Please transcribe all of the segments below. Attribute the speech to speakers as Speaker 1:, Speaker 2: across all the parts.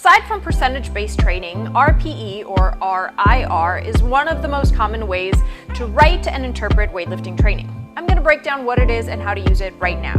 Speaker 1: Aside from percentage-based training, RPE or RIR is one of the most common ways to write and interpret weightlifting training. I'm going to break down what it is and how to use it right now.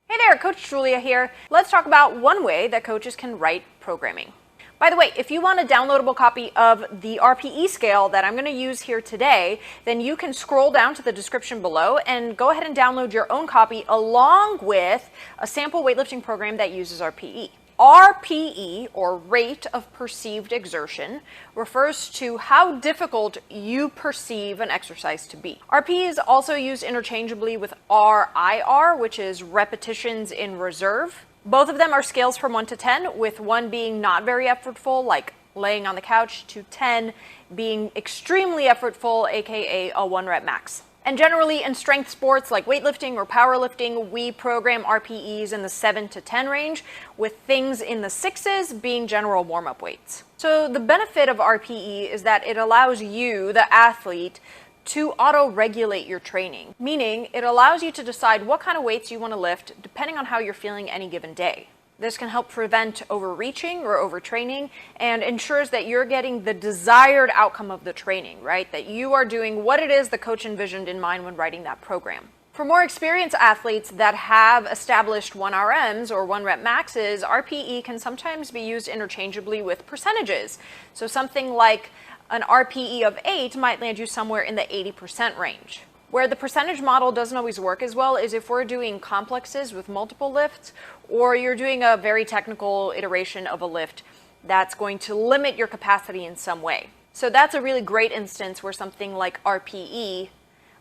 Speaker 1: Hey there, Coach Julia here. Let's talk about one way that coaches can write programming. By the way, if you want a downloadable copy of the RPE scale that I'm going to use here today, then you can scroll down to the description below and go ahead and download your own copy along with a sample weightlifting program that uses RPE. RPE, or rate of perceived exertion, refers to how difficult you perceive an exercise to be. RPE is also used interchangeably with RIR, which is repetitions in reserve. Both of them are scales from 1 to 10, with 1 being not very effortful, like laying on the couch, to 10 being extremely effortful, aka a 1 rep max. And generally in strength sports like weightlifting or powerlifting, we program RPEs in the 7 to 10 range, with things in the 6s being general warm-up weights. So the benefit of RPE is that it allows you, the athlete, to auto-regulate your training, meaning it allows you to decide what kind of weights you want to lift depending on how you're feeling any given day. This can help prevent overreaching or overtraining and ensures that you're getting the desired outcome of the training, right? That you are doing what it is the coach envisioned in mind when writing that program. For more experienced athletes that have established 1RMs or 1 rep maxes, RPE can sometimes be used interchangeably with percentages. So something like an RPE of 8 might land you somewhere in the 80% range. Where the percentage model doesn't always work as well is if we're doing complexes with multiple lifts, or you're doing a very technical iteration of a lift that's going to limit your capacity in some way. So that's a really great instance where something like RPE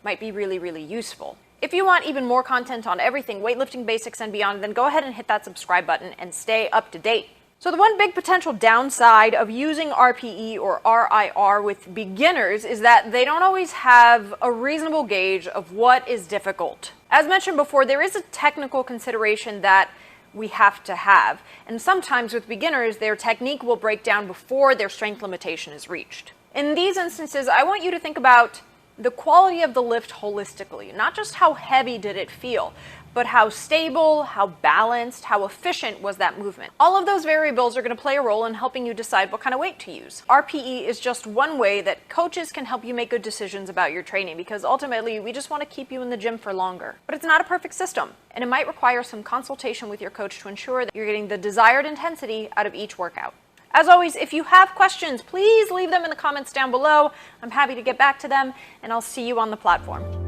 Speaker 1: might be really useful. If you want even more content on everything weightlifting basics and beyond, then go ahead and hit that subscribe button and stay up to date. So the one big potential downside of using RPE or RIR with beginners is that they don't always have a reasonable gauge of what is difficult. As mentioned before, there is a technical consideration that we have to have, and sometimes with beginners, their technique will break down before their strength limitation is reached. In these instances, I want you to think about the quality of the lift holistically, not just how heavy did it feel, but how stable, how balanced, how efficient was that movement. All of those variables are going to play a role in helping you decide what kind of weight to use. RPE is just one way that coaches can help you make good decisions about your training, because ultimately we just want to keep you in the gym for longer. But it's not a perfect system, and it might require some consultation with your coach to ensure that you're getting the desired intensity out of each workout. As always, if you have questions, please leave them in the comments down below. I'm happy to get back to them, and I'll see you on the platform.